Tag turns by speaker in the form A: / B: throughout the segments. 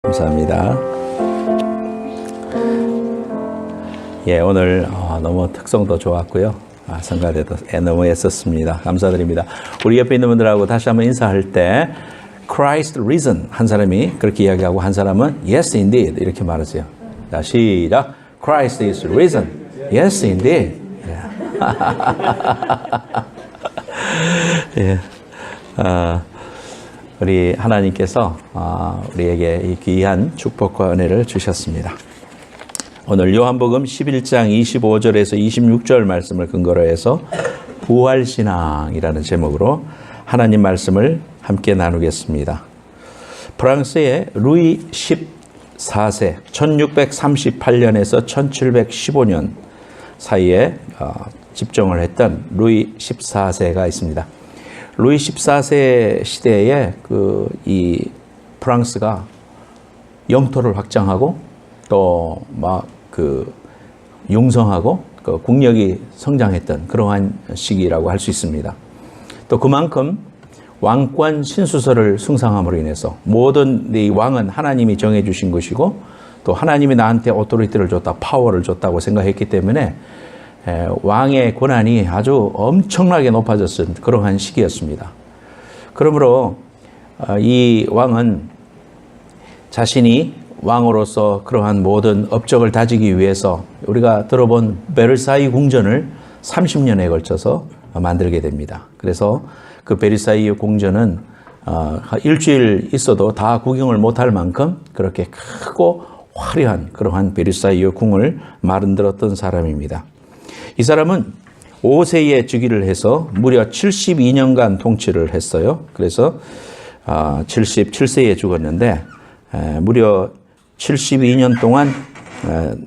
A: 감사합니다. 오늘 너무 특성도 좋았고요. 성가대도 너무 애썼습니다. 감사드립니다. 우리 옆에 있는 분들하고 다시 한번 인사할 때 Christ risen 한 사람이 그렇게 이야기하고 한 사람은 Yes indeed 이렇게 말하세요. 자, 시작. Christ is risen. Yes indeed. 우리 하나님께서 우리에게 이 귀한 축복과 은혜를 주셨습니다. 오늘 요한복음 11장 25절에서 26절 말씀을 근거로 해서 부활신앙이라는 제목으로 하나님 말씀을 함께 나누겠습니다. 프랑스의 루이 14세 1638년에서 1715년 사이에 집정을 했던 루이 14세가 있습니다. 루이 14세 시대에 이 프랑스가 영토를 확장하고 또 융성하고 국력이 성장했던 그러한 시기라고 할 수 있습니다. 또 그만큼 왕권 신수설을 숭상함으로 인해서 모든 이 왕은 하나님이 정해주신 것이고 또 하나님이 나한테 오토리티를 줬다, 파워를 줬다고 생각했기 때문에 왕의 권한이 아주 엄청나게 높아졌던 그러한 시기였습니다. 그러므로 이 왕은 자신이 왕으로서 그러한 모든 업적을 다지기 위해서 우리가 들어본 베르사유 궁전을 30년에 걸쳐서 만들게 됩니다. 그래서 그 베르사유 궁전은 일주일 있어도 다 구경을 못할 만큼 그렇게 크고 화려한 그러한 베르사유 궁을 만들었던 사람입니다. 이 사람은 5세에 즉위를 해서 무려 72년간 통치를 했어요. 그래서 77세에 죽었는데 무려 72년 동안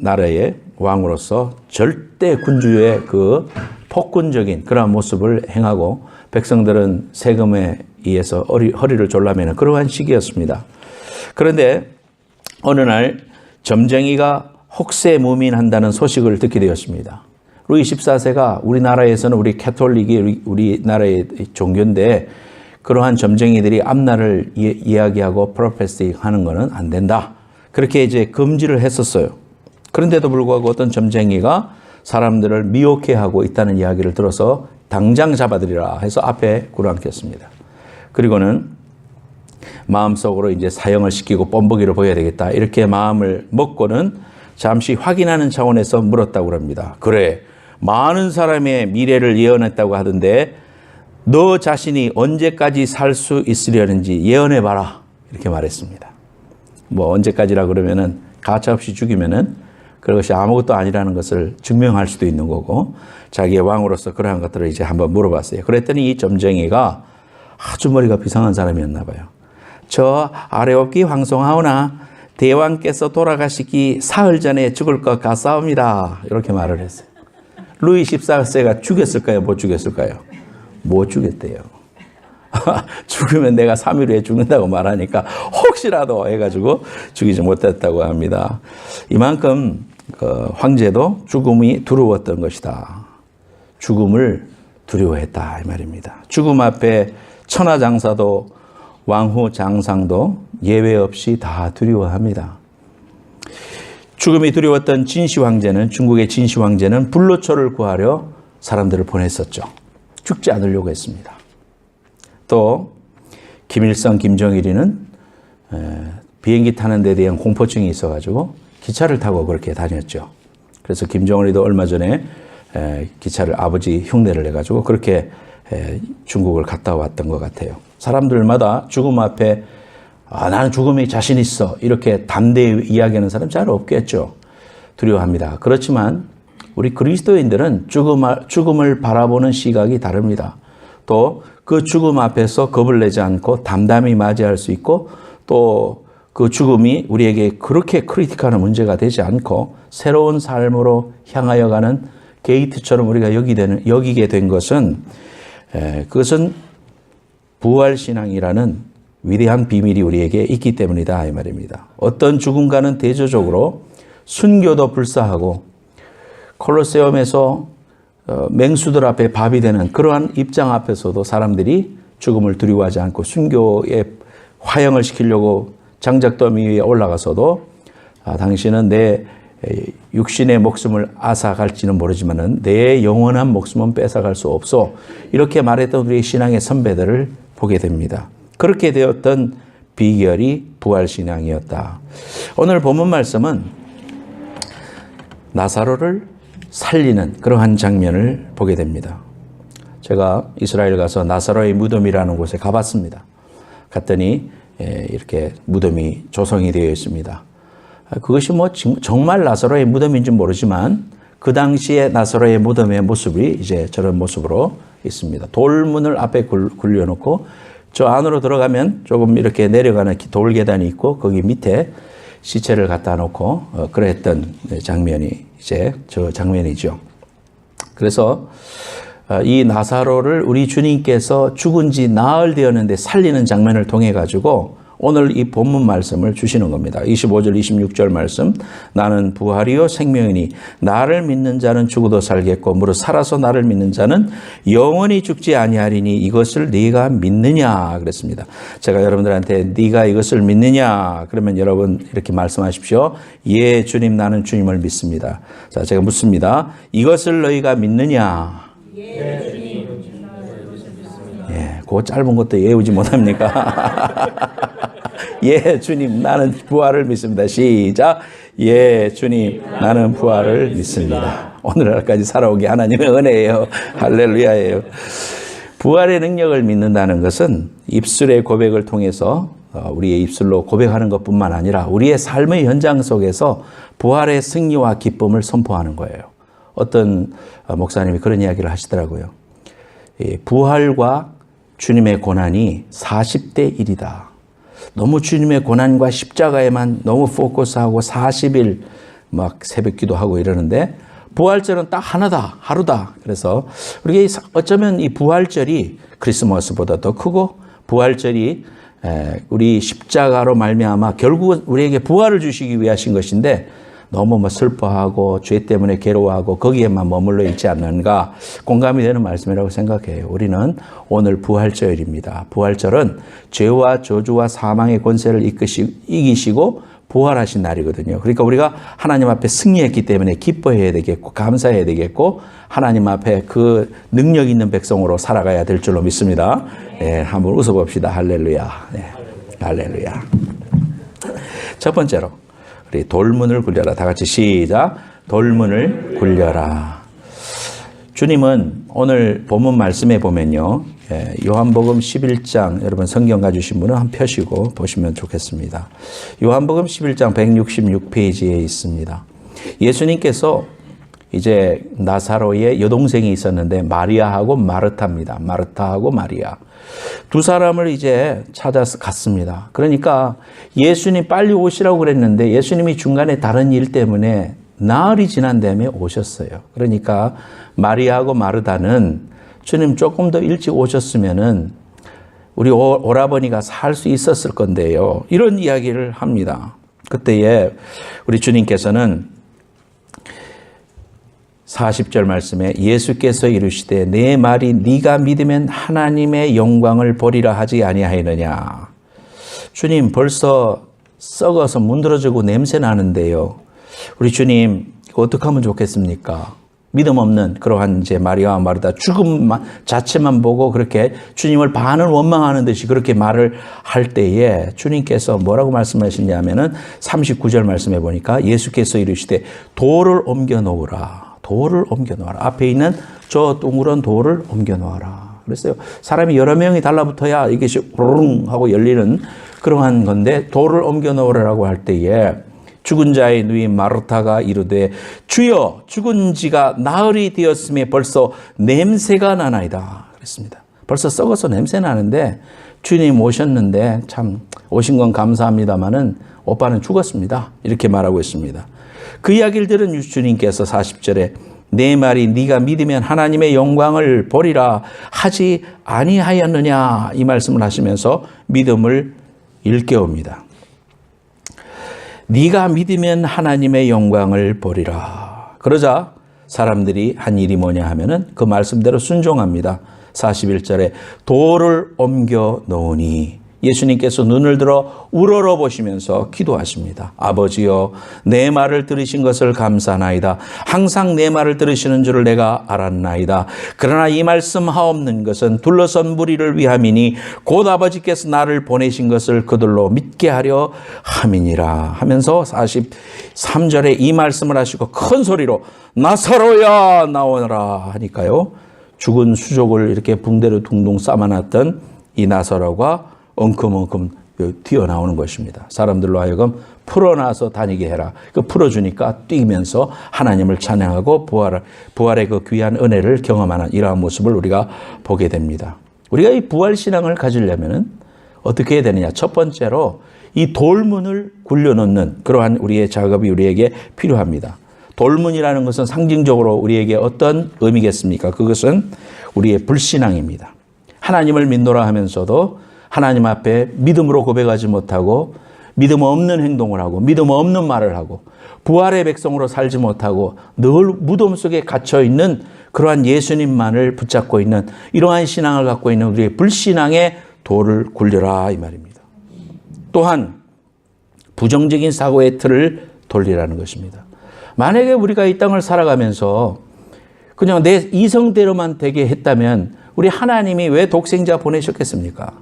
A: 나라의 왕으로서 절대 군주의 그 폭군적인 그러한 모습을 행하고 백성들은 세금에 의해서 허리를 졸라매는 그러한 시기였습니다. 그런데 어느 날 점쟁이가 혹세무민한다는 소식을 듣게 되었습니다. 루이 14세가 우리나라에서는 우리 캐톨릭이 우리나라의 종교인데 그러한 점쟁이들이 앞날을 이야기하고 프로페시 하는 것은 안 된다. 그렇게 이제 금지를 했었어요. 그런데도 불구하고 어떤 점쟁이가 사람들을 미혹해하고 있다는 이야기를 들어서 당장 잡아들이라 해서 앞에 굴어앉혔습니다. 그리고는 마음속으로 이제 사형을 시키고 뻔보기를 보여야 되겠다. 이렇게 마음을 먹고는 잠시 확인하는 차원에서 물었다고 합니다. 그래, 많은 사람의 미래를 예언했다고 하던데 너 자신이 언제까지 살 수 있으려는지 예언해봐라. 이렇게 말했습니다. 뭐 언제까지라 그러면은 가차없이 죽이면은 그것이 아무것도 아니라는 것을 증명할 수도 있는 거고 자기의 왕으로서 그러한 것들을 이제 한번 물어봤어요. 그랬더니 이 점쟁이가 아주 머리가 비상한 사람이었나 봐요. 저 아래옵기 황송하오나 대왕께서 돌아가시기 사흘 전에 죽을 것 같사옵니다. 이렇게 말을 했어요. 루이 14세가 죽였을까요? 못 죽였을까요? 못 죽였대요. 죽으면 내가 3일 후에 죽는다고 말하니까 혹시라도 해가지고 죽이지 못했다고 합니다. 이만큼 황제도 죽음이 두려웠던 것이다. 죽음을 두려워했다 이 말입니다. 죽음 앞에 천하장사도 왕후 장상도 예외 없이 다 두려워합니다. 죽음이 두려웠던 진시황제는 중국의 진시황제는 불로초를 구하려 사람들을 보냈었죠. 죽지 않으려고 했습니다. 또 김일성, 김정일이는 비행기 타는 데 대한 공포증이 있어가지고 기차를 타고 그렇게 다녔죠. 그래서 김정일이도 얼마 전에 기차를 아버지 흉내를 내가지고 그렇게 중국을 갔다 왔던 것 같아요. 사람들마다 죽음 앞에 나는 죽음에 자신 있어 이렇게 담대히 이야기하는 사람 잘 없겠죠. 두려워합니다. 그렇지만 우리 그리스도인들은 죽음을 바라보는 시각이 다릅니다. 또 그 죽음 앞에서 겁을 내지 않고 담담히 맞이할 수 있고 또 그 죽음이 우리에게 그렇게 크리티컬한 문제가 되지 않고 새로운 삶으로 향하여 가는 게이트처럼 우리가 여기게 된 것은 그것은 부활신앙이라는 위대한 비밀이 우리에게 있기 때문이다 이 말입니다. 어떤 죽음과는 대조적으로 순교도 불사하고 콜로세움에서 맹수들 앞에 밥이 되는 그러한 입장 앞에서도 사람들이 죽음을 두려워하지 않고 순교에 화형을 시키려고 장작더미 위에 올라가서도 당신은 내 육신의 목숨을 앗아갈지는 모르지만은 내 영원한 목숨은 뺏어갈 수 없어. 이렇게 말했던 우리의 신앙의 선배들을 보게 됩니다. 그렇게 되었던 비결이 부활신앙이었다. 오늘 본문 말씀은 나사로를 살리는 그러한 장면을 보게 됩니다. 제가 이스라엘 가서 나사로의 무덤이라는 곳에 가봤습니다. 갔더니 이렇게 무덤이 조성이 되어 있습니다. 그것이 뭐 정말 나사로의 무덤인지 모르지만 그 당시에 나사로의 무덤의 모습이 이제 저런 모습으로 있습니다. 돌문을 앞에 굴려놓고 저 안으로 들어가면 조금 이렇게 내려가는 돌 계단이 있고 거기 밑에 시체를 갖다 놓고 그랬던 장면이 이제 저 장면이죠. 그래서 이 나사로를 우리 주님께서 죽은 지 나흘 되었는데 살리는 장면을 통해 가지고 오늘 이 본문 말씀을 주시는 겁니다. 25절 26절 말씀. 나는 부활이요 생명이니 나를 믿는 자는 죽어도 살겠고 무릇 살아서 나를 믿는 자는 영원히 죽지 아니하리니 이것을 네가 믿느냐 그랬습니다. 제가 여러분들한테 네가 이것을 믿느냐 그러면 여러분 이렇게 말씀하십시오. 예 주님 나는 주님을 믿습니다. 자 제가 묻습니다. 이것을 너희가 믿느냐? 예 주님. 예, 그 짧은 것도 외우지 못합니까? 예, 주님, 나는 부활을 믿습니다. 시작. 예, 주님, 나는 부활을 믿습니다. 오늘날까지 살아온 게 하나님의 은혜예요. 할렐루야예요. 부활의 능력을 믿는다는 것은 입술의 고백을 통해서 우리의 입술로 고백하는 것뿐만 아니라 우리의 삶의 현장 속에서 부활의 승리와 기쁨을 선포하는 거예요. 어떤 목사님이 그런 이야기를 하시더라고요. 부활과 주님의 고난이 40대 1이다. 너무 주님의 고난과 십자가에만 너무 포커스하고 40일 막 새벽 기도하고 이러는데 부활절은 딱 하루다. 그래서 우리가 어쩌면 이 부활절이 크리스마스보다 더 크고 부활절이 우리 십자가로 말미암아 결국은 우리에게 부활을 주시기 위하신 것인데 너무 뭐 슬퍼하고 죄 때문에 괴로워하고 거기에만 머물러 있지 않는가 공감이 되는 말씀이라고 생각해요. 우리는 오늘 부활절입니다. 부활절은 죄와 저주와 사망의 권세를 이기시고 부활하신 날이거든요. 그러니까 우리가 하나님 앞에 승리했기 때문에 기뻐해야 되겠고 감사해야 되겠고 하나님 앞에 그 능력 있는 백성으로 살아가야 될 줄로 믿습니다. 네, 한번 웃어봅시다. 할렐루야. 네, 할렐루야. 첫 번째로 우리 돌문을 굴려라. 다 같이 시작. 돌문을 굴려라. 주님은 오늘 본문 말씀에 보면요. 요한복음 11장 여러분 성경 가지신 분은 한 펴시고 보시면 좋겠습니다. 요한복음 11장 166페이지에 있습니다. 예수님께서 이제 나사로의 여동생이 있었는데 마리아하고 마르타입니다. 마르타하고 마리아. 두 사람을 이제 찾아서 갔습니다. 그러니까 예수님 빨리 오시라고 그랬는데 예수님이 중간에 다른 일 때문에 나흘이 지난 다음에 오셨어요. 그러니까 마리아하고 마르다는 주님 조금 더 일찍 오셨으면은 우리 오라버니가 살 수 있었을 건데요. 이런 이야기를 합니다. 그때에 우리 주님께서는 40절 말씀에 예수께서 이르시되 내 말이 네가 믿으면 하나님의 영광을 보리라 하지 아니하였느냐. 주님 벌써 썩어서 문드러지고 냄새 나는데요. 우리 주님 어떻게 하면 좋겠습니까? 믿음 없는 그러한 이제 마리아와 마르다 죽음 자체만 보고 그렇게 주님을 반을 원망하는 듯이 그렇게 말을 할 때에 주님께서 뭐라고 말씀하시냐면은 39절 말씀해 보니까 예수께서 이르시되 돌을 옮겨 놓으라. 돌을 옮겨 놓아라. 앞에 있는 저 둥그런 돌을 옮겨 놓아라. 그랬어요. 사람이 여러 명이 달라붙어야 이것이 호롱 하고 열리는 그러한 건데 돌을 옮겨 놓으라고 할 때에 죽은 자의 누이 마르타가 이르되 주여 죽은 지가 나흘이 되었음에 벌써 냄새가 나나이다. 그랬습니다. 벌써 썩어서 냄새 나는데 주님 오셨는데 참 오신 건 감사합니다마는 오빠는 죽었습니다. 이렇게 말하고 있습니다. 그 이야기를 들은 주님께서 40절에 내 말이 네가 믿으면 하나님의 영광을 보리라 하지 아니하였느냐 이 말씀을 하시면서 믿음을 일깨웁니다. 네가 믿으면 하나님의 영광을 보리라. 그러자 사람들이 한 일이 뭐냐 하면은 그 말씀대로 순종합니다. 41절에 돌을 옮겨 놓으니 예수님께서 눈을 들어 우러러 보시면서 기도하십니다. 아버지여, 내 말을 들으신 것을 감사하나이다. 항상 내 말을 들으시는 줄을 내가 알았나이다. 그러나 이 말씀 하옵는 것은 둘러선 무리를 위함이니 곧 아버지께서 나를 보내신 것을 그들로 믿게 하려 함이니라 하면서 43절에 이 말씀을 하시고 큰 소리로 나사로야 나오너라 하니까요, 죽은 수족을 이렇게 붕대로 둥둥 싸매놨던 이 나사로가 엉큼엉큼 튀어나오는 것입니다. 사람들로 하여금 풀어놔서 다니게 해라. 그 풀어주니까 뛰면서 하나님을 찬양하고 부활의 그 귀한 은혜를 경험하는 이러한 모습을 우리가 보게 됩니다. 우리가 이 부활신앙을 가지려면 어떻게 해야 되느냐. 첫 번째로 이 돌문을 굴려놓는 그러한 우리의 작업이 우리에게 필요합니다. 돌문이라는 것은 상징적으로 우리에게 어떤 의미겠습니까? 그것은 우리의 불신앙입니다. 하나님을 믿노라 하면서도 하나님 앞에 믿음으로 고백하지 못하고 믿음 없는 행동을 하고 믿음 없는 말을 하고 부활의 백성으로 살지 못하고 늘 무덤 속에 갇혀있는 그러한 예수님만을 붙잡고 있는 이러한 신앙을 갖고 있는 우리의 불신앙의 돌을 굴려라 이 말입니다. 또한 부정적인 사고의 틀을 돌리라는 것입니다. 만약에 우리가 이 땅을 살아가면서 그냥 내 이성대로만 되게 했다면 우리 하나님이 왜 독생자 보내셨겠습니까?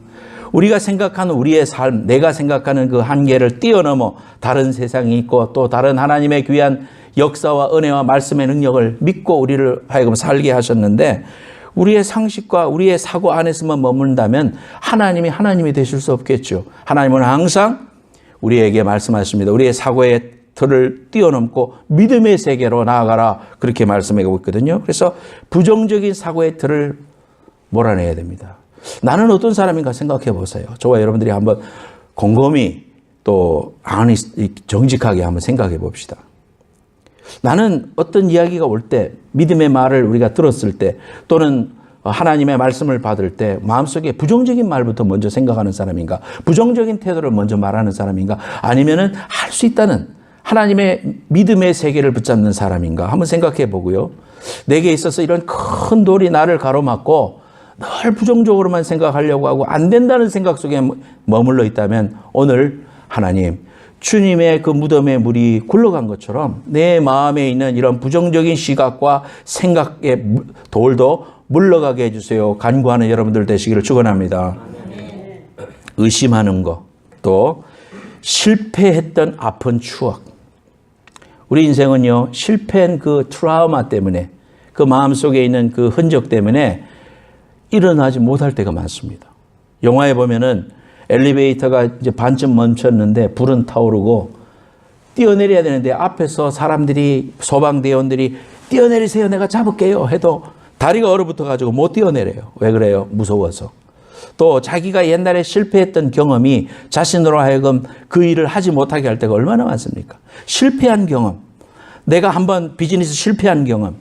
A: 우리가 생각하는 우리의 삶, 내가 생각하는 그 한계를 뛰어넘어 다른 세상이 있고 또 다른 하나님의 귀한 역사와 은혜와 말씀의 능력을 믿고 우리를 하여금 살게 하셨는데 우리의 상식과 우리의 사고 안에서만 머문다면 하나님이 되실 수 없겠죠. 하나님은 항상 우리에게 말씀하십니다. 우리의 사고의 틀을 뛰어넘고 믿음의 세계로 나아가라 그렇게 말씀하고 있거든요. 그래서 부정적인 사고의 틀을 몰아내야 됩니다. 나는 어떤 사람인가 생각해 보세요. 저와 여러분들이 한번 곰곰이 또 정직하게 한번 생각해 봅시다. 나는 어떤 이야기가 올 때 믿음의 말을 우리가 들었을 때 또는 하나님의 말씀을 받을 때 마음속에 부정적인 말부터 먼저 생각하는 사람인가, 부정적인 태도를 먼저 말하는 사람인가, 아니면은 할 수 있다는 하나님의 믿음의 세계를 붙잡는 사람인가 한번 생각해 보고요. 내게 있어서 이런 큰 돌이 나를 가로막고 늘 부정적으로만 생각하려고 하고 안 된다는 생각 속에 머물러 있다면 오늘 하나님 주님의 그 무덤에 물이 굴러간 것처럼 내 마음에 있는 이런 부정적인 시각과 생각의 돌도 물러가게 해주세요. 간구하는 여러분들 되시기를 축원합니다. 의심하는 것, 또 실패했던 아픈 추억. 우리 인생은요, 실패한 그 트라우마 때문에 그 마음속에 있는 그 흔적 때문에 일어나지 못할 때가 많습니다. 영화에 보면은 엘리베이터가 이제 반쯤 멈췄는데 불은 타오르고 뛰어내려야 되는데 앞에서 사람들이 소방대원들이 뛰어내리세요. 내가 잡을게요. 해도 다리가 얼어붙어 가지고 못 뛰어내려요. 왜 그래요? 무서워서. 또 자기가 옛날에 실패했던 경험이 자신으로 하여금 그 일을 하지 못하게 할 때가 얼마나 많습니까? 실패한 경험, 내가 한번 비즈니스 실패한 경험,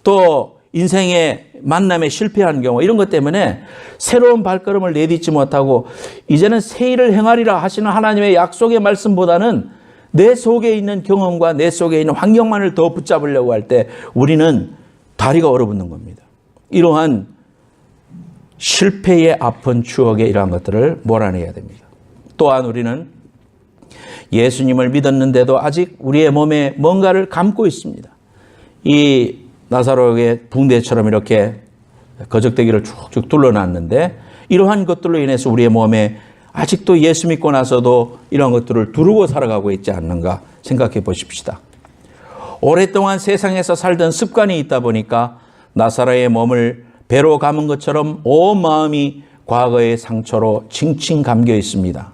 A: 또 인생의 만남에 실패한 경우 이런 것 때문에 새로운 발걸음을 내딛지 못하고 이제는 새 일을 행하리라 하시는 하나님의 약속의 말씀보다는 내 속에 있는 경험과 내 속에 있는 환경만을 더 붙잡으려고 할 때 우리는 다리가 얼어붙는 겁니다. 이러한 실패의 아픈 추억의 이러한 것들을 몰아내야 됩니다. 또한 우리는 예수님을 믿었는데도 아직 우리의 몸에 뭔가를 감고 있습니다. 이 나사로의 붕대처럼 이렇게 거적대기를 쭉쭉 둘러놨는데 이러한 것들로 인해서 우리의 몸에 아직도 예수 믿고 나서도 이러한 것들을 두르고 살아가고 있지 않는가 생각해 보십시다. 오랫동안 세상에서 살던 습관이 있다 보니까 나사로의 몸을 배로 감은 것처럼 온 마음이 과거의 상처로 칭칭 감겨 있습니다.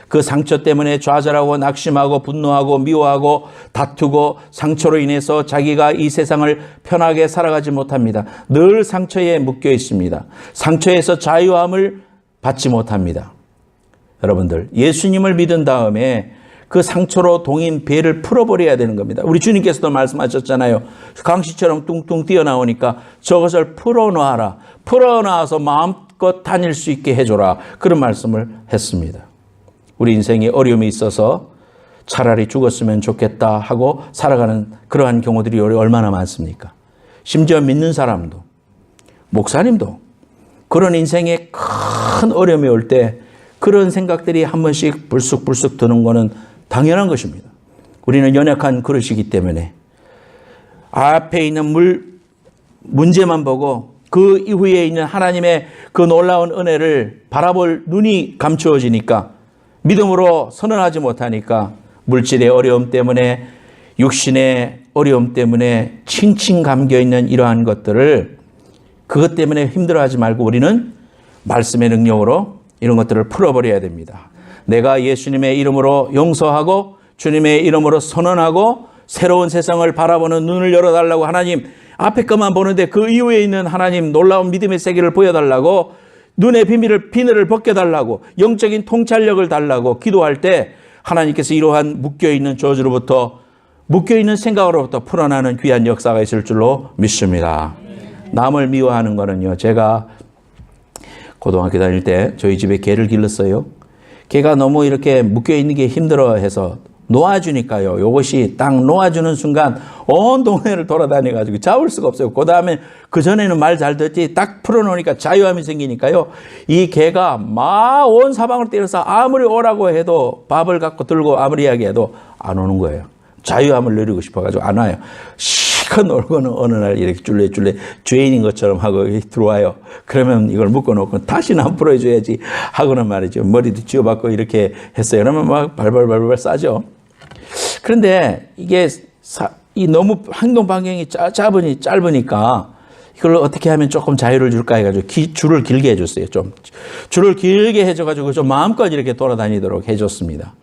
A: 그 상처 때문에 좌절하고 낙심하고 분노하고 미워하고 다투고 상처로 인해서 자기가 이 세상을 편하게 살아가지 못합니다. 늘 상처에 묶여 있습니다. 상처에서 자유함을 받지 못합니다. 여러분들, 예수님을 믿은 다음에 그 상처로 동인 배를 풀어버려야 되는 겁니다. 우리 주님께서도 말씀하셨잖아요. 강시처럼 뚱뚱 뛰어나오니까 저것을 풀어놔라. 풀어놔서 마음껏 다닐 수 있게 해줘라. 그런 말씀을 했습니다. 우리 인생에 어려움이 있어서 차라리 죽었으면 좋겠다 하고 살아가는 그러한 경우들이 얼마나 많습니까? 심지어 믿는 사람도, 목사님도 그런 인생에 큰 어려움이 올 때 그런 생각들이 한 번씩 불쑥불쑥 드는 것은 당연한 것입니다. 우리는 연약한 그릇이기 때문에 앞에 있는 문제만 보고 그 이후에 있는 하나님의 그 놀라운 은혜를 바라볼 눈이 감추어지니까 믿음으로 선언하지 못하니까 물질의 어려움 때문에 육신의 어려움 때문에 칭칭 감겨있는 이러한 것들을 그것 때문에 힘들어하지 말고 우리는 말씀의 능력으로 이런 것들을 풀어버려야 됩니다. 내가 예수님의 이름으로 용서하고 주님의 이름으로 선언하고 새로운 세상을 바라보는 눈을 열어달라고 하나님 앞에 것만 보는데 그 이후에 있는 하나님 놀라운 믿음의 세계를 보여달라고 눈의 비늘을 벗겨달라고 영적인 통찰력을 달라고 기도할 때 하나님께서 이러한 묶여있는 저주로부터 묶여있는 생각으로부터 풀어나는 귀한 역사가 있을 줄로 믿습니다. 남을 미워하는 거는요, 제가 고등학교 다닐 때 저희 집에 개를 길렀어요. 개가 너무 이렇게 묶여있는 게 힘들어해서 놓아주니까요. 이것이 딱 놓아주는 순간 온 동네를 돌아다녀가지고 잡을 수가 없어요. 그 다음에 그전에는 말 잘 듣지 딱 풀어놓으니까 자유함이 생기니까요. 이 개가 막 온 사방을 때려서 아무리 오라고 해도 밥을 갖고 들고 아무리 이야기해도 안 오는 거예요. 자유함을 누리고 싶어가지고 안 와요. 실컷 놀고는 어느 날 이렇게 쫄래쫄래 죄인인 것처럼 하고 들어와요. 그러면 이걸 묶어놓고 다시는 안 풀어줘야지 하고는 말이죠. 머리도 쥐어박고 이렇게 했어요. 그러면 막 발발발발 싸죠. 그런데 이게 너무 행동 반경이 짧으니까 이걸 어떻게 하면 조금 자유를 줄까 해가지고 줄을 길게 해줬어요. 좀 줄을 길게 해줘가지고 좀 마음껏 이렇게 돌아다니도록 해줬습니다.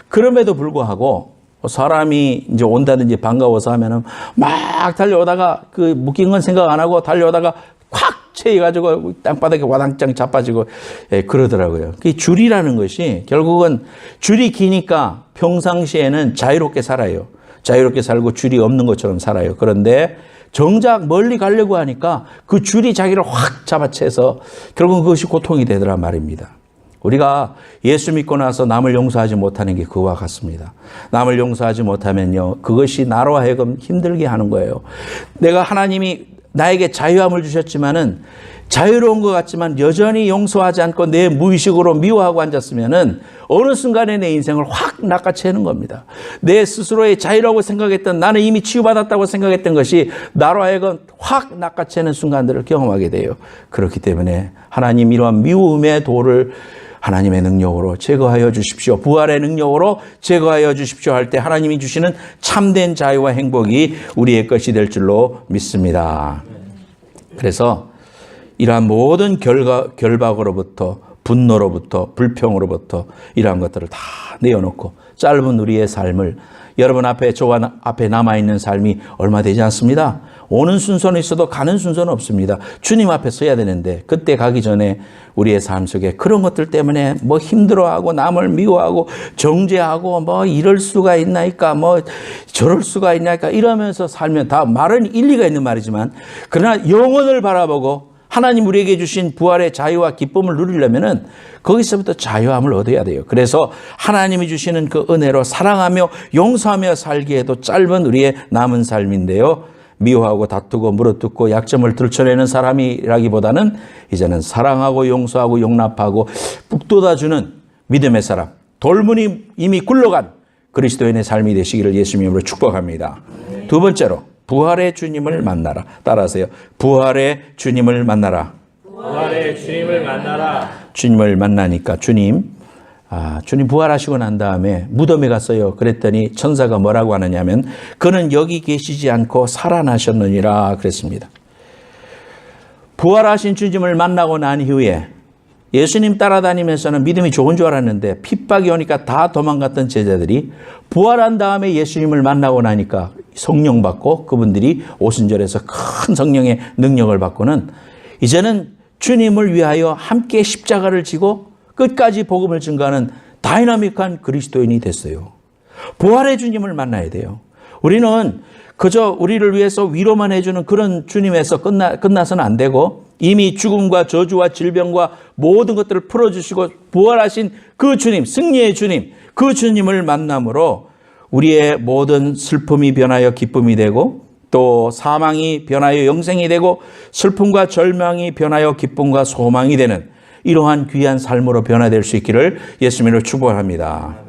A: 그럼에도 불구하고 사람이 이제 온다든지 반가워서 하면은 막 달려오다가 그 묶인 건 생각 안 하고 달려오다가 콱 채여가지고 땅바닥에 와당장 자빠지고 그러더라고요. 그 줄이라는 것이 결국은 줄이 기니까 평상시에는 자유롭게 살아요. 자유롭게 살고 줄이 없는 것처럼 살아요. 그런데 정작 멀리 가려고 하니까 그 줄이 자기를 확 잡아채서 결국은 그것이 고통이 되더란 말입니다. 우리가 예수 믿고 나서 남을 용서하지 못하는 게 그와 같습니다. 남을 용서하지 못하면요, 그것이 나로 하여금 힘들게 하는 거예요. 내가 하나님이 나에게 자유함을 주셨지만은 자유로운 것 같지만 여전히 용서하지 않고 내 무의식으로 미워하고 앉았으면은 어느 순간에 내 인생을 확 낚아채는 겁니다. 내 스스로의 자유라고 생각했던, 나는 이미 치유받았다고 생각했던 것이 나로 하여금 확 낚아채는 순간들을 경험하게 돼요. 그렇기 때문에 하나님 이러한 미움의 돌을 하나님의 능력으로 제거하여 주십시오. 부활의 능력으로 제거하여 주십시오 할 때 하나님이 주시는 참된 자유와 행복이 우리의 것이 될 줄로 믿습니다. 그래서 이러한 모든 결박으로부터, 분노로부터, 불평으로부터 이러한 것들을 다 내어놓고 짧은 우리의 삶을, 여러분 저와 앞에 남아있는 삶이 얼마 되지 않습니다. 오는 순서는 있어도 가는 순서는 없습니다. 주님 앞에 서야 되는데 그때 가기 전에 우리의 삶 속에 그런 것들 때문에 뭐 힘들어하고 남을 미워하고 정죄하고 뭐 이럴 수가 있나이까 뭐 저럴 수가 있나이까 이러면서 살면 다 말은 일리가 있는 말이지만 그러나 영혼을 바라보고 하나님 우리에게 주신 부활의 자유와 기쁨을 누리려면은 거기서부터 자유함을 얻어야 돼요. 그래서 하나님이 주시는 그 은혜로 사랑하며 용서하며 살기에도 짧은 우리의 남은 삶인데요. 미워하고 다투고 물어뜯고 약점을 들춰내는 사람이라기보다는 이제는 사랑하고 용서하고 용납하고 북돋아주는 믿음의 사람, 돌문이 이미 굴러간 그리스도인의 삶이 되시기를 예수님의 이름으로 축복합니다. 두 번째로 부활의 주님을 만나라. 따라하세요. 부활의 주님을 만나라.
B: 부활의 주님을 만나라.
A: 주님을 만나니까 주님 부활하시고 난 다음에 무덤에 갔어요. 그랬더니 천사가 뭐라고 하느냐면 그는 여기 계시지 않고 살아나셨느니라 그랬습니다. 부활하신 주님을 만나고 난 이후에 예수님 따라다니면서는 믿음이 좋은 줄 알았는데 핍박이 오니까 다 도망갔던 제자들이 부활한 다음에 예수님을 만나고 나니까 성령 받고 그분들이 오순절에서 큰 성령의 능력을 받고는 이제는 주님을 위하여 함께 십자가를 지고 끝까지 복음을 증거하는 다이나믹한 그리스도인이 됐어요. 부활의 주님을 만나야 돼요. 우리는 그저 우리를 위해서 위로만 해주는 그런 주님에서 끝나서는 안 되고 이미 죽음과 저주와 질병과 모든 것들을 풀어주시고 부활하신 그 주님, 승리의 주님, 그 주님을 만남으로 우리의 모든 슬픔이 변하여 기쁨이 되고 또 사망이 변하여 영생이 되고 슬픔과 절망이 변하여 기쁨과 소망이 되는 이러한 귀한 삶으로 변화될 수 있기를 예수님으로 축복합니다.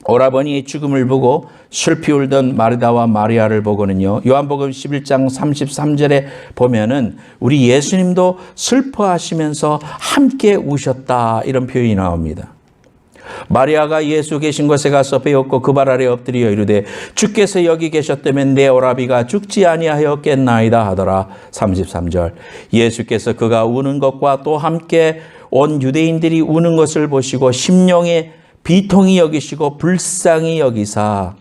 A: 오라버니의 죽음을 보고 슬피 울던 마르다와 마리아를 보고는요, 요한복음 11장 33절에 보면은 우리 예수님도 슬퍼하시면서 함께 우셨다, 이런 표현이 나옵니다. 마리아가 예수 계신 곳에 가서 배웠고 그 발 아래 엎드려 이르되 주께서 여기 계셨다면 내 오라비가 죽지 아니하였겠나이다 하더라. 33절. 예수께서 그가 우는 것과 또 함께 온 유대인들이 우는 것을 보시고 심령에 비통히 여기시고 불쌍히 여기사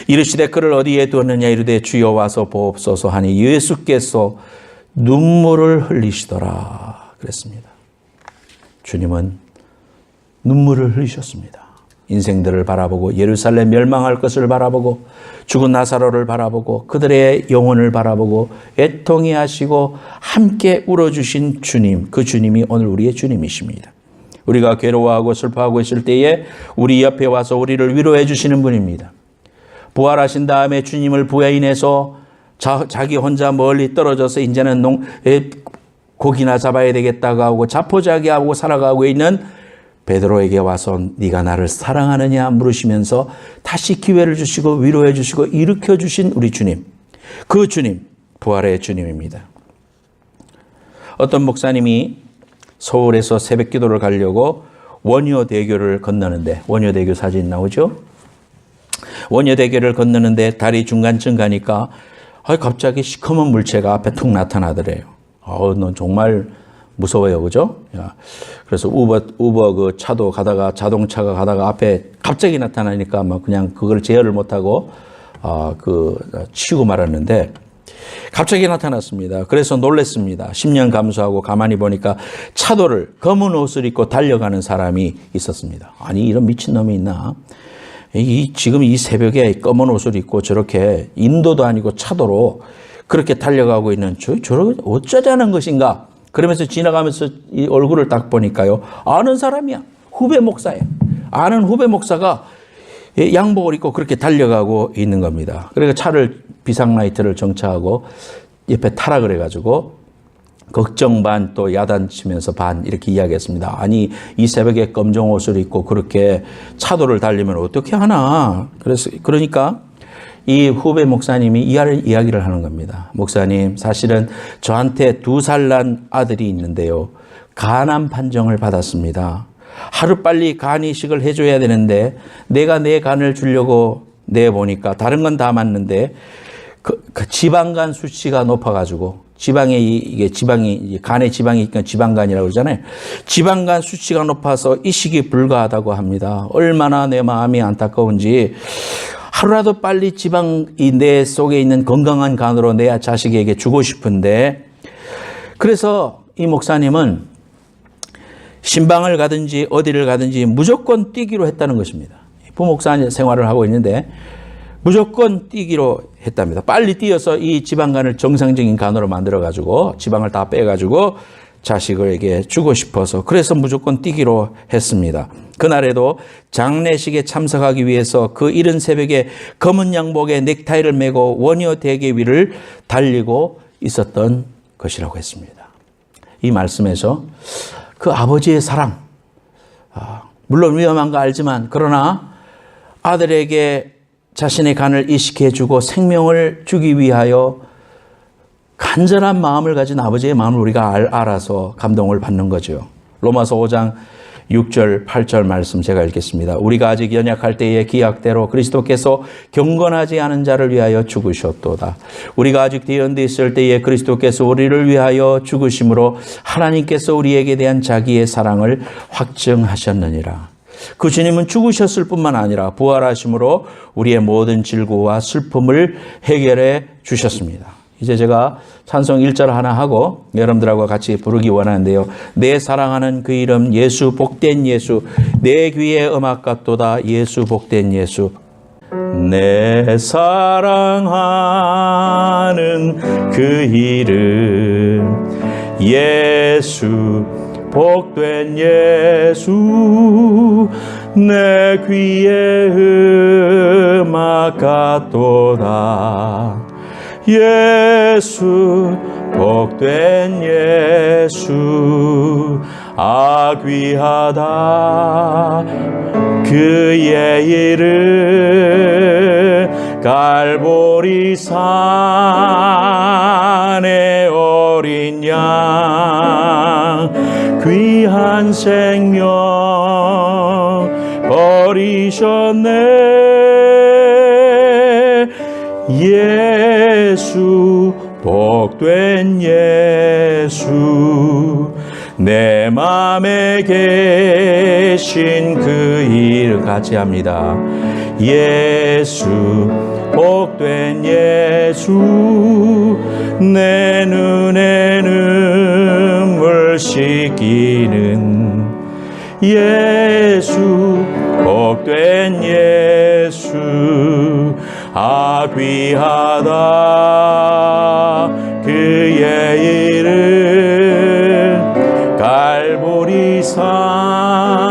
A: 이르시되 그를 어디에 두었느냐 이르되 주여 와서 보옵소서 하니 예수께서 눈물을 흘리시더라 그랬습니다. 주님은 눈물을 흘리셨습니다. 인생들을 바라보고 예루살렘 멸망할 것을 바라보고 죽은 나사로를 바라보고 그들의 영혼을 바라보고 애통해 하시고 함께 울어주신 주님, 그 주님이 오늘 우리의 주님이십니다. 우리가 괴로워하고 슬퍼하고 있을 때에 우리 옆에 와서 우리를 위로해 주시는 분입니다. 부활하신 다음에 주님을 부인해서 자기 혼자 멀리 떨어져서 이제는 고기나 잡아야 되겠다고 하고 자포자기하고 살아가고 있는 베드로에게 와서 네가 나를 사랑하느냐 물으시면서 다시 기회를 주시고 위로해 주시고 일으켜 주신 우리 주님, 그 주님, 부활의 주님입니다. 어떤 목사님이 서울에서 새벽 기도를 가려고 원효대교를 건너는데, 원효대교 사진 나오죠? 원효대교를 건너는데 다리 중간쯤 가니까 갑자기 시커먼 물체가 앞에 툭 나타나더래요. 넌 정말 무서워요, 그죠? 그래서 우버 그 차도 가다가 자동차가 가다가 앞에 갑자기 나타나니까 막 그냥 그걸 제어를 못하고 치고 말았는데 갑자기 나타났습니다. 그래서 놀랐습니다. 10년 감수하고 가만히 보니까 차도를 검은 옷을 입고 달려가는 사람이 있었습니다. 아니 이런 미친놈이 있나? 지금 이 새벽에 검은 옷을 입고 저렇게 인도도 아니고 차도로 그렇게 달려가고 있는 저렇게 어쩌자는 것인가? 그러면서 지나가면서 이 얼굴을 딱 보니까요, 아는 사람이야. 후배 목사예요. 아는 후배 목사가 양복을 입고 그렇게 달려가고 있는 겁니다. 그러니까 차를 비상라이트를 정차하고 옆에 타락을 해가지고 걱정 반 또 야단치면서 반 이렇게 이야기했습니다. 아니 이 새벽에 검정 옷을 입고 그렇게 차도를 달리면 어떻게 하나. 그러니까 이 후배 목사님이 이야기를 하는 겁니다. 목사님, 사실은 저한테 2살 난 아들이 있는데요, 간암 판정을 받았습니다. 하루빨리 간 이식을 해줘야 되는데 내가 내 간을 주려고 내보니까 다른 건 다 맞는데 그 지방간 수치가 높아가지고 간에 지방이 있으니까 지방간이라고 그러잖아요. 지방간 수치가 높아서 이식이 불가하다고 합니다. 얼마나 내 마음이 안타까운지 하루라도 빨리 지방이 내 속에 있는 건강한 간으로 내 자식에게 주고 싶은데, 그래서 이 목사님은 신방을 가든지 어디를 가든지 무조건 뛰기로 했다는 것입니다. 부목사 생활을 하고 있는데 무조건 뛰기로 했답니다. 빨리 뛰어서 이 지방간을 정상적인 간으로 만들어가지고 지방을 다 빼가지고 자식에게 주고 싶어서 그래서 무조건 뛰기로 했습니다. 그날에도 장례식에 참석하기 위해서 그 이른 새벽에 검은 양복에 넥타이를 메고 원효대교 위를 달리고 있었던 것이라고 했습니다. 이 말씀에서 그 아버지의 사랑, 물론 위험한 거 알지만 그러나 아들에게 자신의 간을 이식해주고 생명을 주기 위하여 간절한 마음을 가진 아버지의 마음을 우리가 알아서 감동을 받는 거죠. 로마서 5장 6절 8절 말씀 제가 읽겠습니다. 우리가 아직 연약할 때의 기약대로 그리스도께서 경건하지 않은 자를 위하여 죽으셨도다. 우리가 아직 뒤흔들 있을 때에 그리스도께서 우리를 위하여 죽으심으로 하나님께서 우리에게 대한 자기의 사랑을 확증하셨느니라. 그 주님은 죽으셨을 뿐만 아니라 부활하심으로 우리의 모든 질고와 슬픔을 해결해 주셨습니다. 이제 제가 찬송 1절 하나 하고 여러분들하고 같이 부르기 원하는데요. 내 사랑하는 그 이름 예수 복된 예수, 내 귀에 음악 같도다 예수 복된 예수. 내 사랑하는 그 이름 예수 복된 예수, 내 귀에 음악 같도다 예수 복된 예수 아귀하다 그의 이름 갈보리 산의 어린 양 귀한 생명 버리셨네 예수 복된 예수 내 맘에 계신 그 일 같이 합니다. 예수 복된 예수 내 눈에 눈물 씻기는 예수 복된 예수 아귀하다 그의 이름 갈보리 산의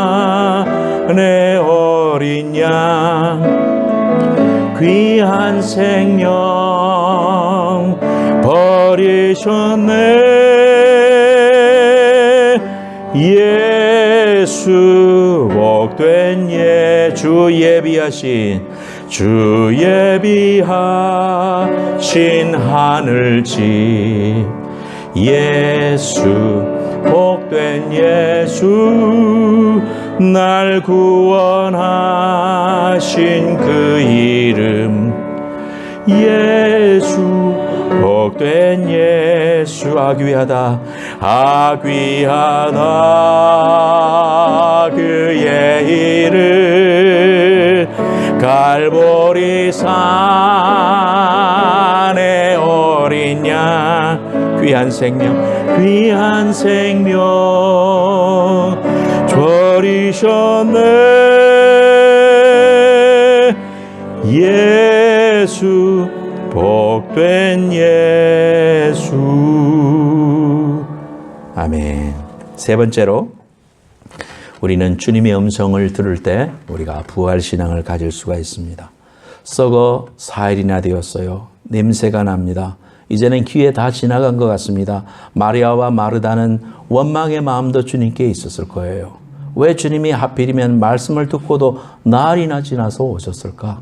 A: 어린 양 귀한 생명 버리셨네 예수 복된 주 예비하신 하늘집 예수 복된 예수 날 구원하신 그 이름 예수 복된 예수 아귀하다 그의 이름 갈보리 산의 어린 양 귀한 생명 버리셨네 예수 복된 예수 아멘. 세 번째로 우리는 주님의 음성을 들을 때 우리가 부활신앙을 가질 수가 있습니다. 썩어 4일이나 되었어요. 냄새가 납니다. 이제는 기회 다 지나간 것 같습니다. 마리아와 마르다는 원망의 마음도 주님께 있었을 거예요. 왜 주님이 하필이면 말씀을 듣고도 나흘이나 지나서 오셨을까?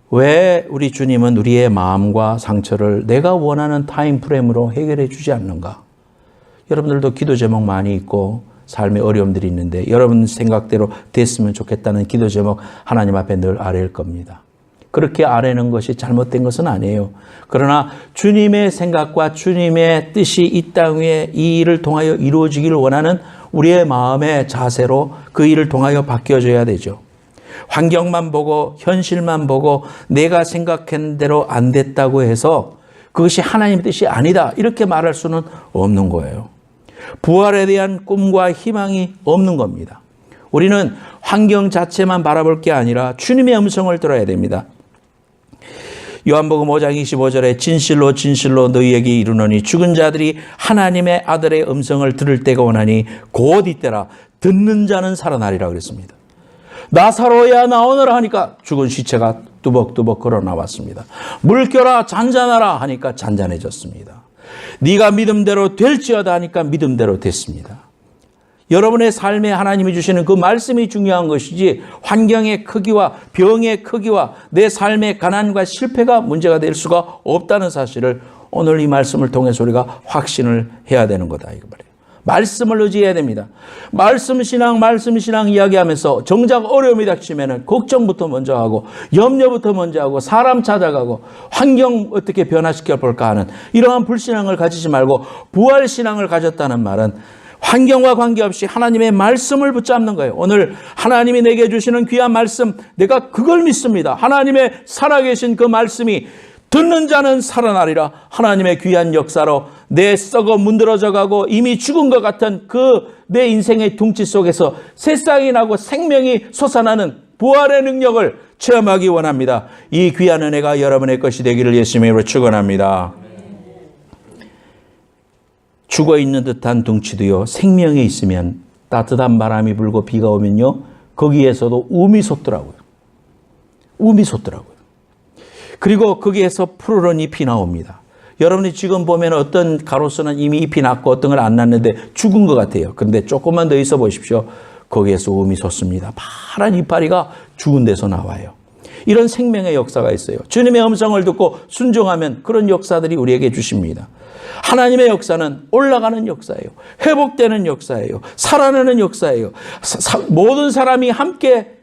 A: 왜 우리 주님은 우리의 마음과 상처를 내가 원하는 타임프레임으로 해결해 주지 않는가? 여러분들도 기도 제목 많이 있고 삶의 어려움들이 있는데 여러분 생각대로 됐으면 좋겠다는 기도 제목 하나님 앞에 늘 아뢰일 겁니다. 그렇게 아뢰는 것이 잘못된 것은 아니에요. 그러나 주님의 생각과 주님의 뜻이 이 땅 위에 이 일을 통하여 이루어지기를 원하는 우리의 마음의 자세로 그 일을 통하여 바뀌어져야 되죠. 환경만 보고 현실만 보고 내가 생각한 대로 안 됐다고 해서 그것이 하나님의 뜻이 아니다 이렇게 말할 수는 없는 거예요. 부활에 대한 꿈과 희망이 없는 겁니다. 우리는 환경 자체만 바라볼 게 아니라 주님의 음성을 들어야 됩니다. 요한복음 5장 25절에 진실로 진실로 너희에게 이르노니 죽은 자들이 하나님의 아들의 음성을 들을 때가 오나니 곧 이때라 듣는 자는 살아나리라 그랬습니다. 나사로야 나오너라 하니까 죽은 시체가 뚜벅뚜벅 걸어 나왔습니다. 물결아 잔잔하라 하니까 잔잔해졌습니다. 네가 믿음대로 될지어다 하니까 믿음대로 됐습니다. 여러분의 삶에 하나님이 주시는 그 말씀이 중요한 것이지 환경의 크기와 병의 크기와 내 삶의 가난과 실패가 문제가 될 수가 없다는 사실을 오늘 이 말씀을 통해서 우리가 확신을 해야 되는 거다 이거 말이에요. 말씀을 의지해야 됩니다. 말씀 신앙 이야기하면서 정작 어려움이 닥치면은 걱정부터 먼저 하고 염려부터 먼저 하고 사람 찾아가고 환경 어떻게 변화시켜 볼까 하는 이러한 불신앙을 가지지 말고 부활 신앙을 가졌다는 말은 환경과 관계없이 하나님의 말씀을 붙잡는 거예요. 오늘 하나님이 내게 주시는 귀한 말씀 내가 그걸 믿습니다. 하나님의 살아계신 그 말씀이 듣는 자는 살아나리라. 하나님의 귀한 역사로 내 썩어 문드러져 가고 이미 죽은 것 같은 그 내 인생의 둥치 속에서 새싹이 나고 생명이 솟아나는 부활의 능력을 체험하기 원합니다. 이 귀한 은혜가 여러분의 것이 되기를 예수님의 이름으로 축원합니다. 죽어있는 듯한 둥치도요 생명이 있으면 따뜻한 바람이 불고 비가 오면요 거기에서도 움이 솟더라고요. 움이 솟더라고요. 그리고 거기에서 푸르른 잎이 나옵니다. 여러분이 지금 보면 어떤 가로수는 이미 잎이 났고 어떤 건 안 났는데 죽은 것 같아요. 그런데 조금만 더 있어 보십시오. 거기에서 음이 솟습니다. 파란 이파리가 죽은 데서 나와요. 이런 생명의 역사가 있어요. 주님의 음성을 듣고 순종하면 그런 역사들이 우리에게 주십니다. 하나님의 역사는 올라가는 역사예요. 회복되는 역사예요. 살아나는 역사예요. 모든 사람이 함께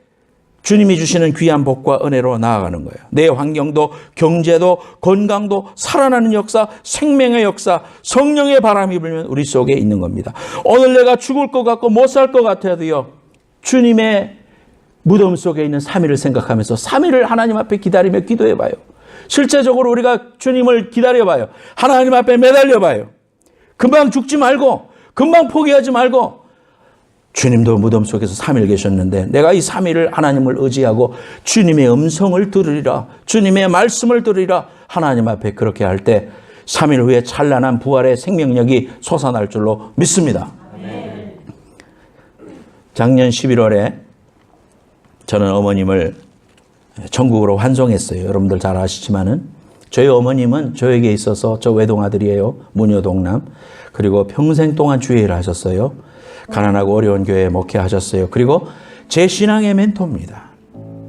A: 주님이 주시는 귀한 복과 은혜로 나아가는 거예요. 내 환경도 경제도 건강도 살아나는 역사, 생명의 역사, 성령의 바람이 불면 우리 속에 있는 겁니다. 오늘 내가 죽을 것 같고 못 살 것 같아도요, 주님의 무덤 속에 있는 3일을 생각하면서 3일을 하나님 앞에 기다리며 기도해봐요. 실제적으로 우리가 주님을 기다려봐요. 하나님 앞에 매달려봐요. 금방 죽지 말고, 금방 포기하지 말고, 주님도 무덤 속에서 3일 계셨는데 내가 이 3일을 하나님을 의지하고 주님의 음성을 들으리라, 주님의 말씀을 들으리라, 하나님 앞에 그렇게 할 때 3일 후에 찬란한 부활의 생명력이 솟아날 줄로 믿습니다. 작년 11월에 저는 어머님을 전국으로 환송했어요. 여러분들 잘 아시지만은 저희 어머님은 저에게 있어서 저 외동아들이에요. 무녀동남. 그리고 평생 동안 주일을 하셨어요. 가난하고 어려운 교회에 목회하셨어요. 그리고 제 신앙의 멘토입니다.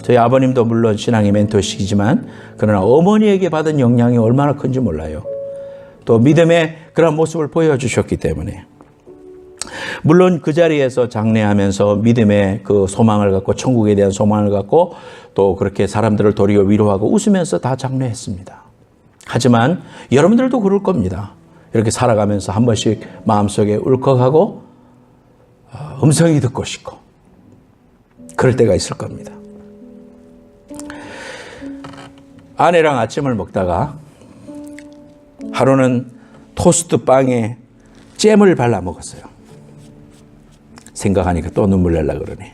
A: 저희 아버님도 물론 신앙의 멘토시기지만 그러나 어머니에게 받은 영향이 얼마나 큰지 몰라요. 또 믿음의 그런 모습을 보여주셨기 때문에. 물론 그 자리에서 장례하면서 믿음의 그 소망을 갖고 천국에 대한 소망을 갖고 또 그렇게 사람들을 도리어 위로하고 웃으면서 다 장례했습니다. 하지만 여러분들도 그럴 겁니다. 이렇게 살아가면서 한 번씩 마음속에 울컥하고 음성이 듣고 싶고 그럴 때가 있을 겁니다. 아내랑 아침을 먹다가 하루는 토스트 빵에 잼을 발라 먹었어요. 생각하니까 또 눈물 날라 그러네.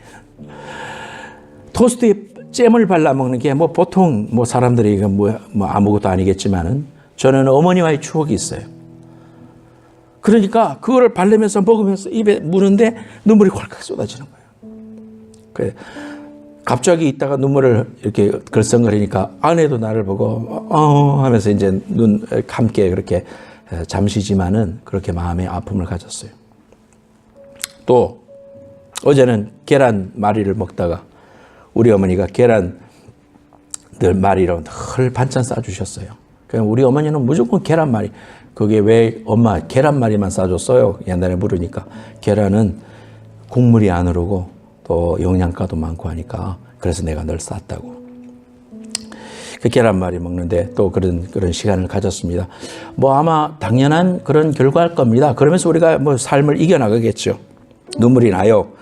A: 토스트에 잼을 발라 먹는 게 뭐 보통 뭐 사람들이 이거 뭐 아무것도 아니겠지만은 저는 어머니와의 추억이 있어요. 그러니까 그거를 바르면서 먹으면서 입에 무는데 눈물이 콜칵 쏟아지는 거예요. 갑자기 있다가 눈물을 이렇게 글썽거리니까 아내도 나를 보고 하면서 이제 눈 감게 그렇게 잠시지만은 그렇게 마음의 아픔을 가졌어요. 또 어제는 계란말이를 먹다가 우리 어머니가 계란 늘 말이로 늘 반찬 싸주셨어요. 그냥 우리 어머니는 무조건 계란말이. 그게 왜 엄마 계란말이만 싸줬어요? 옛날에 물으니까 계란은 국물이 안 흐르고 또 영양가도 많고 하니까 그래서 내가 늘 쌌다고. 그 계란말이 먹는데 또 그런 시간을 가졌습니다. 뭐 아마 당연한 그런 결과일 겁니다. 그러면서 우리가 뭐 삶을 이겨나가겠죠. 눈물이 나요.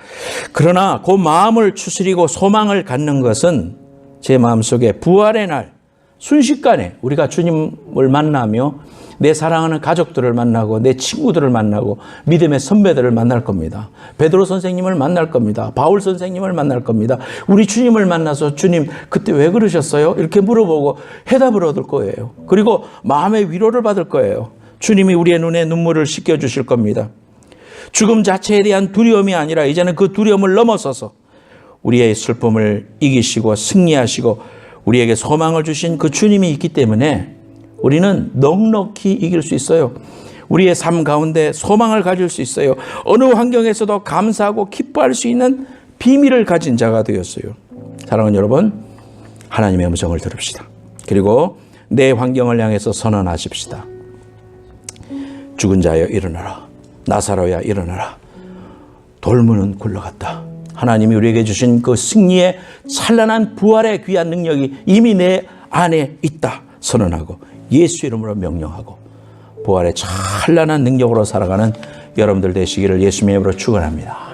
A: 그러나 그 마음을 추스리고 소망을 갖는 것은 제 마음속에 부활의 날 순식간에 우리가 주님을 만나며 내 사랑하는 가족들을 만나고 내 친구들을 만나고 믿음의 선배들을 만날 겁니다. 베드로 선생님을 만날 겁니다. 바울 선생님을 만날 겁니다. 우리 주님을 만나서 주님 그때 왜 그러셨어요? 이렇게 물어보고 해답을 얻을 거예요. 그리고 마음의 위로를 받을 거예요. 주님이 우리의 눈에 눈물을 씻겨주실 겁니다. 죽음 자체에 대한 두려움이 아니라 이제는 그 두려움을 넘어서서 우리의 슬픔을 이기시고 승리하시고 우리에게 소망을 주신 그 주님이 있기 때문에 우리는 넉넉히 이길 수 있어요. 우리의 삶 가운데 소망을 가질 수 있어요. 어느 환경에서도 감사하고 기뻐할 수 있는 비밀을 가진 자가 되었어요. 사랑하는 여러분, 하나님의 음성을 들읍시다. 그리고 내 환경을 향해서 선언하십시다. 죽은 자여 일어나라. 나사로야 일어나라. 돌문은 굴러갔다. 하나님이 우리에게 주신 그 승리의 찬란한 부활의 귀한 능력이 이미 내 안에 있다 선언하고 예수 이름으로 명령하고 부활의 찬란한 능력으로 살아가는 여러분들 되시기를 예수님의 이름으로 축원합니다.